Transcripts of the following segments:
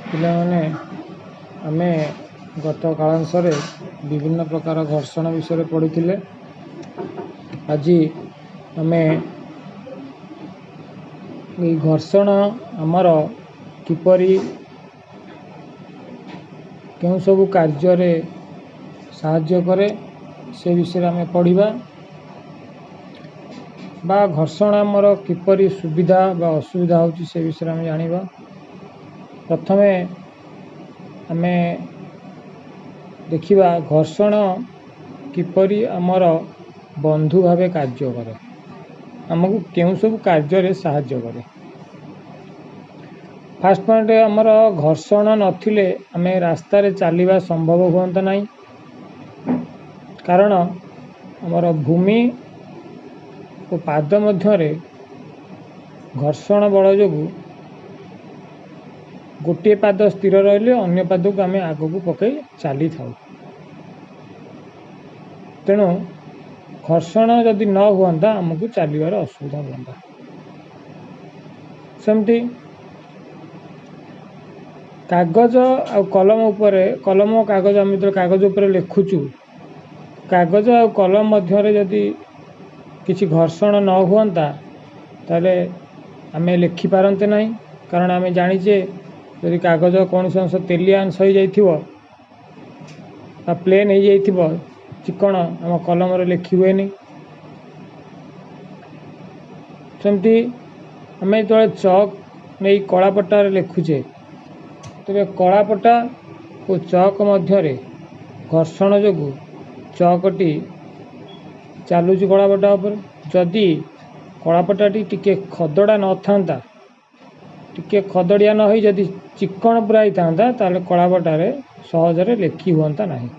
ପିଲାମାନେ ଆମେ गत कालांशरे विभिन्न प्रकार घर्षण विषय पढ़ी आज आमे घर्षण आमर किपरि केउं सबु कार्य साहाय्य करे से विषय आमे पढ़िबा बा घर्षण आमर किपरि सुविधा बा असुविधा होची से विषय आमे जानिबा। प्रथमे आमे देखिबा घर्षण किपरि आमर बंधु भावे कार्य करे, आमको केउं सब कार्य रे साहाय्य करे। फास्ट पॉइंट आमर घर्षण नथिले आमे रास्ता रे चलिबा संभव होता नहीं, कारण आमर भूमि और पाद मध्य घर्षण बल जोगु गोटे पाद स्थिर रहिले अन्य पाद को आमे आगो को पकई चली था। तेणु घर्षण जदि न हुआ आमको चलबार असुविधा हुआ। सेमती कागज आ कलम उपरे कलम और कागज आम जो कागज उपरे लिखुचु कागज आ कलम मध्य जदि किसी घर्षण न हुआ ताले आमे लिखि पारंते नहीं, कारण आमे जानिचे यदि कागज कौन से अंश तेलिया अंश हो जाइथिबो बा प्लेन हो जाइथिबो चिकण आम कलम रे लिखि हुए नहीं। सेमती आमे जो चक नहीं कलापटा लिखुचे तेरे कलापटा और चक मध्य घर्षण जोगु चकटी चलुच कलापटा उपर। जदि कलापटाटी टिके खदड़ा न था टिके खदड़िया न होई जदि चिकण पूरा ही था ताले कलापटारे सहजरे लिखि हुआ नहीं।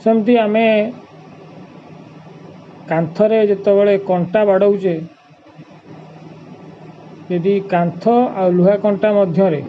सेमती आमे कांथरे जेतबेले कंटा बाड़ौचे यदि कांथ आ लुहा कंटा मध्य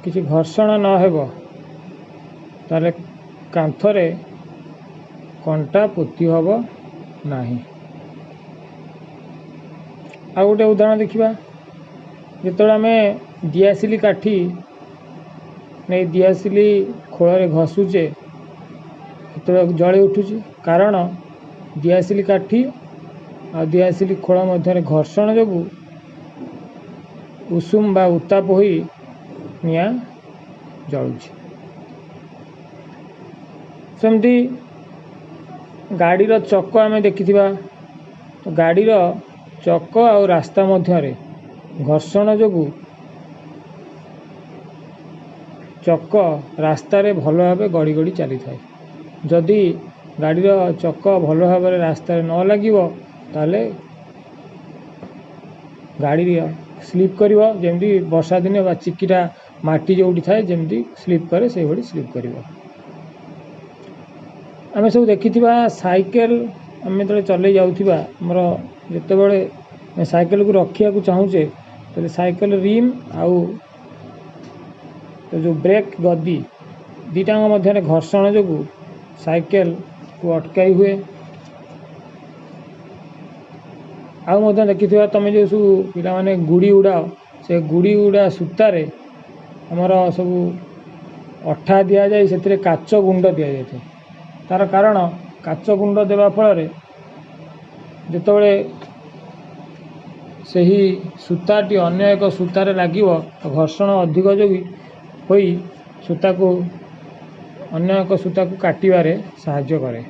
किसी घर्षण न हेबो ताले कांथरे कंटा पोती हबो नहीं। आ गोटे उदाहरण देखिबा जेतबेले आमे दियासिली काठी नहीं दियासिली खोल घसुचे तो जली उठुची, कारण दियासिली काठी आ दियासिली खोल मध्य घर्षण जोगु उषुम बा उत्ताप होई निया जलुची। सेमती गाड़ी रो चक्क आमे देखिथिबा तो गाड़ी रो चक्क आ रास्ता मध्य घर्षण जोगु चक्क रास्ता रे भल भाव गड़ी गड़ी चली थाए। जदि गाड़ी रो चक्क भल भाव रास्ता न लागिवो ताले गाड़ी स्लीप करिवो, जेमती वर्षा दिन बा चिकिटा माटी जोड़ी थाए जेमती स्लीप करे से भली स्लीप करिवो। आमे सब देखिथिबा साइकेल आमे तले चले जाउथिबा हमर जेतेबेले साइकेल को रखिया को चाहूचे तो साइकेल रिम आउ तो जो ब्रेक गद्दी दीटांग मध्य घर्षण जोगु साइकेल को अटकाई हुए। आउ मध्य देखिथिबा तमे जो सब पिला माने गुड़ी उड़ाओ से गुड़ी उड़ा सूतारे हमर सब अठा दिया जाए से काच गुंड दिया जाए। तार कारण काच गुंड देवा फल जितेबले सही सूताटी अन्य एक सूतार लगे घर्षण अधिक जोगी होई सूता को अन्य एक सूता को काटिबारे साहाय्य करे।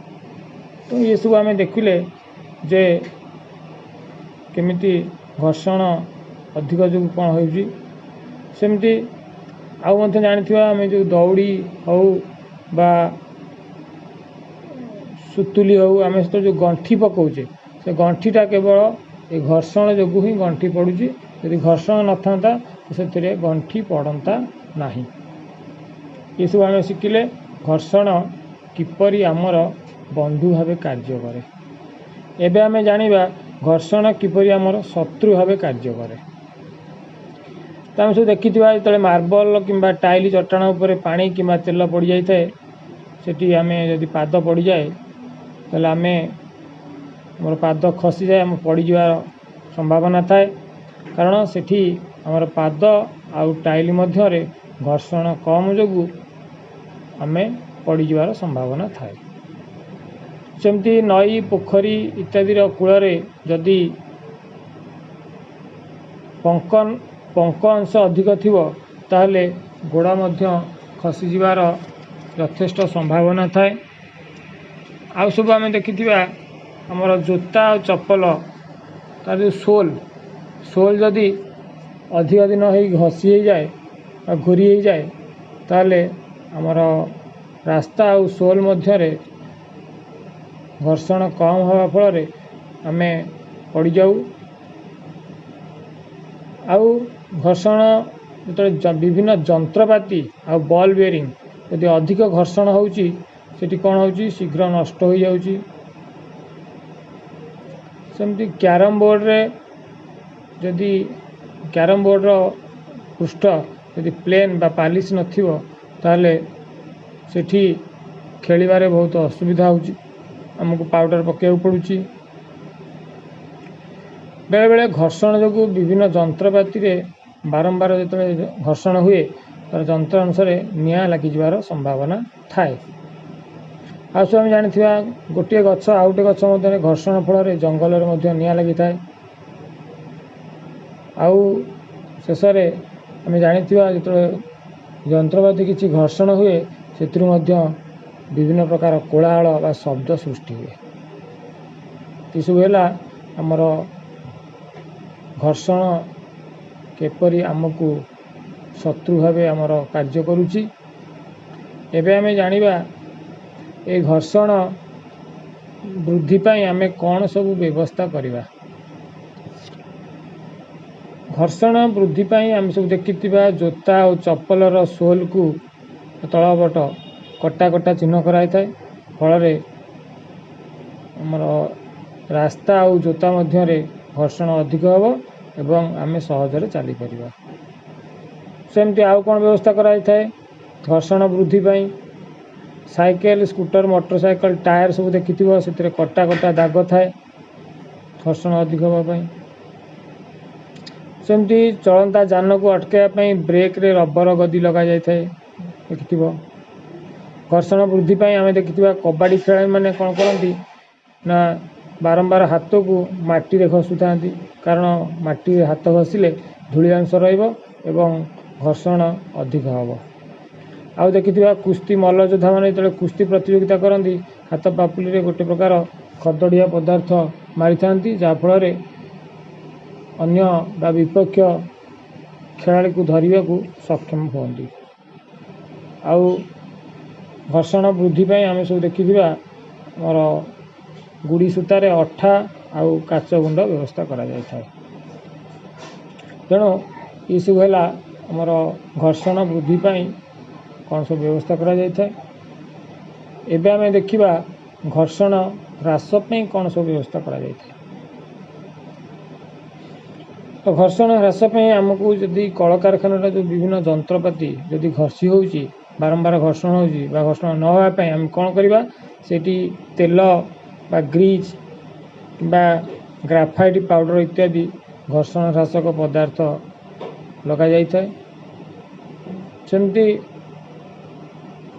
तो ये सब आमे देखिले जे केमिति घर्षण अधिक जोगु कौन होउची। सेमती आउ मध्य जानिथिबा आमे जो दौड़ी हो बा सुतुली हो आमे तो जो गंठी पकाउचे से गंठीटा केवल ये घर्षण जोगु ही गंठी पड़ुची। यदि घर्षण न था तो से गंठी पड़ता नहीं। ये सब आमे शिखिले घर्षण किपरि आमर बंधु भावे कार्य करे। एबे आमे जानिबा घर्षण किपरि आमर शत्रु भावे कार्य करे। तो आम सब देखिथिबा जतले मार्बल किंबा टाइल चट्टाण उपरे पानी किंबा तेल पड़ जाई थाए सेठी आमे यदि पाद पड़ जाए ताले आमे मोर पाद खसी जाए आम पड़ जावार संभावना थाए, कारण सेठी आमर पाद आउ टाइल मध्य घर्षण कम जोगु आमे पड़ जावार संभावना थाए। सेमती नई पोखरी इत्यादि कूल जदि पंक अंश अधिक थिबो ताहले गोड़ा मध्य खसी जीवार यथेष्ट संभावना थाए। आउ सब आम देखिथिबा हमर जोता और चप्पल तार जो सोल जदि अधिक दिन हो घसी हो जाए घोरी हो जाए ताहले हमर रास्ता और सोल मध्य घर्षण कम हवा फल आमे पड़ जाऊ। आउ घर्षण जो विभिन्न जंत्रपाती आ बॉल बेरिंग यदि अधिक घर्षण होउची सेठी कौन होउची शीघ्र नष्ट हो जाउची। सेमती कैरम बोर्ड रे जदि कैरम बोर्ड रो पृष्ठ यदि प्लेन बा पालिश नथिबो ताहले सेठी खेलिबारे बहुत असुविधा होउची, हमको पाउडर पकेउ पड़ुची। बेले बेले घर्षण जो विभिन्न जंत्रपाती रे बारंबार जो घर्षण हुए तार जंत्र अनुसार निआं लगी जवार संभावना थाए। आउ सब जानिथिबा गोटे गछ आउ गोटे गछ मध्य घर्षण फल जंगल में निआं लगी थाए। आउ शेष आम जानिथिबा जो जंत्रपाती किसी घर्षण हुए से विभिन्न प्रकार कोलाहल बा शब्द सृष्टि हुए। सब है आमर घर्षण केपरी आमको शत्रु भाव आमर कार्य करुच्ची। एबे आमे जानिबा ए घर्षण वृद्धि पाई आमे कौन सब व्यवस्था करिबा। घर्षण वृद्धि पाई आमे सब देखिथिबा जोता और चप्पल सोल को तलपट कटा कटा चिन्ह कराई थाए। फल आमर रास्ता और जोता मध्य घर्षण अधिक हम एवं आमे सहजरे चली परिबा। सेमती आउ कौन व्यवस्था कराई थाए घर्षण वृद्धि पाई साइकेल स्कूटर मोटरसाइकेल टायर सब देखिथिबो से कटा कटा दाग थाए घर्षण अधिक होगा। सेमती चलंता जान को अटकाई ब्रेक रे रबर गदी लगा जाए देखिथिबो। घर्षण वृद्धि पाई आमे देखिथिबा कबड्डी खेलाड़ी माने कौन करती ना बारंबार हाथ को माटी रे घसु थांती कारण माटी हाथ घसिले धूलियांश रहिबो एवं घर्षण अधिक हम। आउ देखिथिबा कुस्ती मल्लयोद्धा माने जो कुस्ती प्रतियोगिता करती हाथ पापुली रे गोटे प्रकार खदड़िया पदार्थ मारी थांती जाफल अन्य बा विपक्ष खेलाड़ी को धरने को सक्षम होती। आउ घर्षण वृद्धि पाई आमे सब देखिथिबा हमर गुड़ी सूतार अठा आउ काच गुंड व्यवस्था करा जाय थाए। तेणु ये सब है आमर घर्षण वृद्धि पाई कौन सब व्यवस्था करा जाय थाए। एबे आमे देखिबा घर्षण ह्रास पाई कौन सब व्यवस्था करा जाय थाए। तो घर्षण ह्रास पाई आमको जदि कल कारखाना जो विभिन्न जंत्रपाती जदि घसी होउची बारंबार घर्षण होउची बा घर्षण न होवा पाई आम कौन करिबा सेठी तेल बा ग्रीज बा ग्राफाइट पाउडर इत्यादि घर्षण ह्रासक पदार्थ लगा जाय थाए। सेमती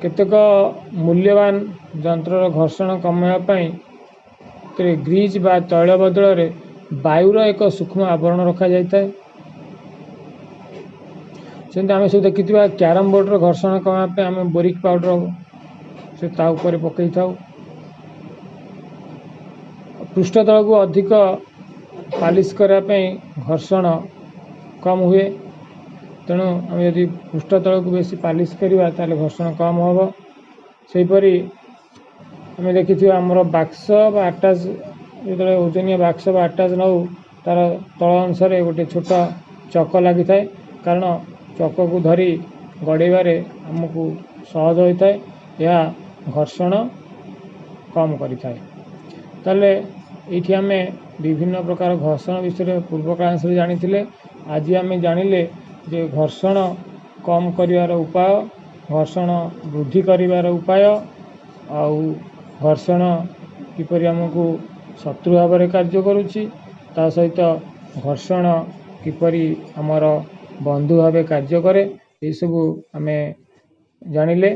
केतेक मूल्यवान जंत्र घर्षण कमाइबा पाई ग्रीज बा तैल बदल रे वायुर एक सूक्ष्म आवरण रखा जाय थाए। सेमती आमे सब देखिथिबा कैरम बोर्ड रो घर्षण कमाइबा पाई आमे बोरिक पाउडर से ता ऊपर पकई थाउ। पृष्ठ तल को अधिक पालिश करने घर्षण कम हुए। तेणु आम यदि पृष्ठ तल को बेसी पालिश करवा ताले घर्षण कम हम। सेहीपरि आम देखिए आमर बाक्स बा आटाच जो ओजनिया बाक्स बा आटाच नौ तार तल अंशर गोटे छोट चक लगी थाए कारण चक को धरी गड़ेबारे आमको सहज होता है। यह घर्षण कम करें। ताले ये आम विभिन्न प्रकार घर्षण विषय पूर्व क्लास में जानी आज आम जानिले जे घर्षण कम करिवार उपाय घर्षण वृद्धि करिवार उपाय आउ घर्षण किपरि आमको शत्रु भाव में कार्य करुच्ची ता सहित घर्षण किपरि आमर बंधु भाव कार्य करे ये सबू आम जानिले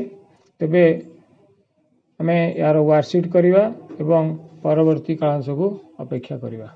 तेबे आम यार वार्कशीट करवा एवं परवर्ती कालांश को अपेक्षा करवा।